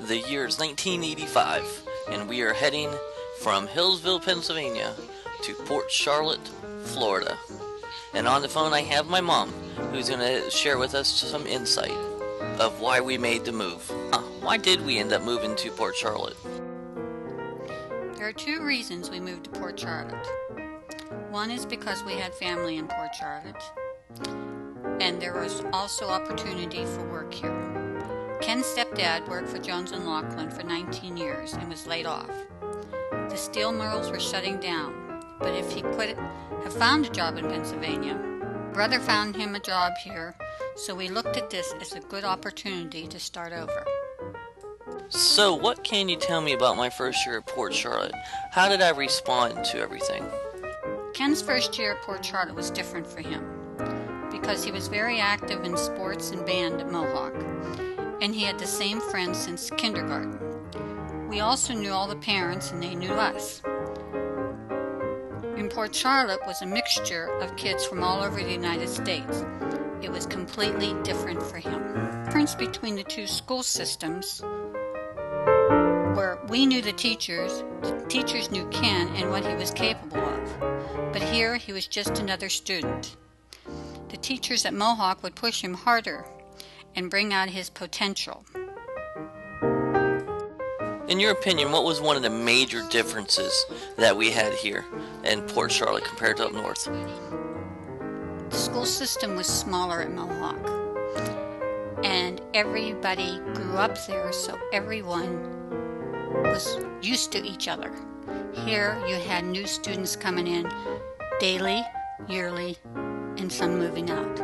The year is 1985, and we are heading from Hillsville, Pennsylvania to Port Charlotte, Florida. And on the phone I have my mom, who's going to share with us some insight of why we made the move. Why did we end up moving to Port Charlotte? There are two reasons we moved to Port Charlotte. One is because we had family in Port Charlotte, and there was also opportunity for work here. Ken's stepdad worked for Jones & Laughlin for 19 years and was laid off. The steel mills were shutting down, but if he could have found a job in Pennsylvania, brother found him a job here, so we looked at this as a good opportunity to start over. So what can you tell me about my first year at Port Charlotte? How did I respond to everything? Ken's first year at Port Charlotte was different for him because he was very active in sports and band at Mohawk, and he had the same friends since kindergarten. We also knew all the parents, and they knew us. In Port Charlotte was a mixture of kids from all over the United States. It was completely different for him. The difference between the two school systems were we knew the teachers knew Ken and what he was capable of. But here he was just another student. The teachers at Mohawk would push him harder and bring out his potential. In your opinion, what was one of the major differences that we had here in Port Charlotte compared to up north? The school system was smaller at Mohawk, and everybody grew up there, so everyone was used to each other. Here you had new students coming in daily, yearly, and some moving out.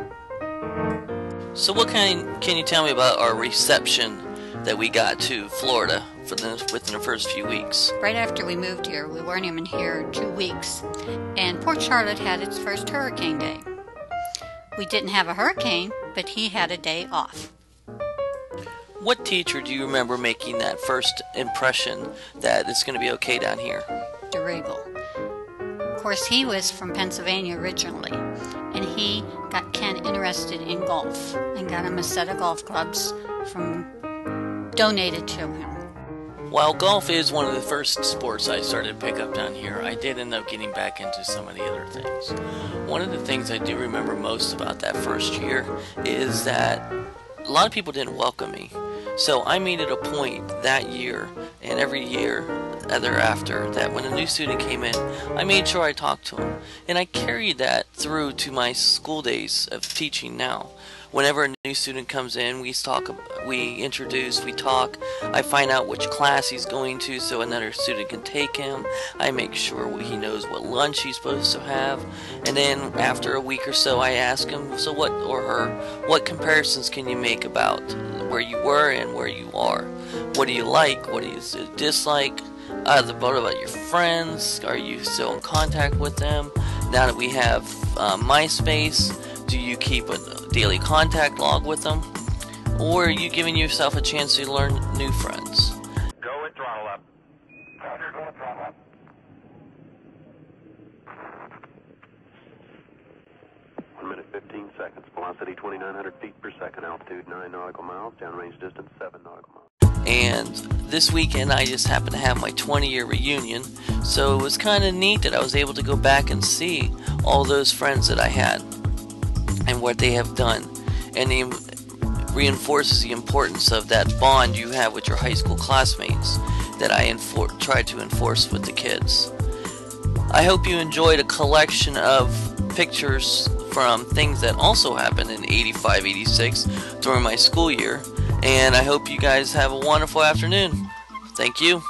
So what can you tell me about our reception that we got to Florida within the first few weeks? Right after we moved here, we weren't even here 2 weeks, and Port Charlotte had its first hurricane day. We didn't have a hurricane, but he had a day off. What teacher do you remember making that first impression that it's going to be okay down here? DeRegel. Of course, he was from Pennsylvania originally, and he got Ken interested in golf and got him a set of golf clubs donated to him. While golf is one of the first sports I started to pick up down here, I did end up getting back into some of the other things. One of the things I do remember most about that first year is that a lot of people didn't welcome me. So I made it a point that year and every year thereafter that when a new student came in, I made sure I talked to him. And I carried that through to my school days of teaching now. Whenever a new student comes in, we introduce, we talk. I find out which class he's going to so another student can take him. I make sure he knows what lunch he's supposed to have. And then after a week or so, I ask him, so what, or her, what comparisons can you make about where you were and where you are? What do you like? What do you dislike? What about your friends? Are you still in contact with them? Now that we have MySpace, do you keep a daily contact log with them? Or are you giving yourself a chance to learn new friends? Go and throttle up. Roger, go and throttle up. 1 minute 15 seconds. Velocity 2,900 feet per second. Altitude 9 nautical miles. Downrange distance 7 nautical miles. And this weekend I just happened to have my 20-year reunion, so it was kind of neat that I was able to go back and see all those friends that I had and what they have done, and it reinforces the importance of that bond you have with your high school classmates that I try to enforce with the kids. I hope you enjoyed a collection of pictures from things that also happened in 85, 86 during my school year, and I hope you guys have a wonderful afternoon. Thank you.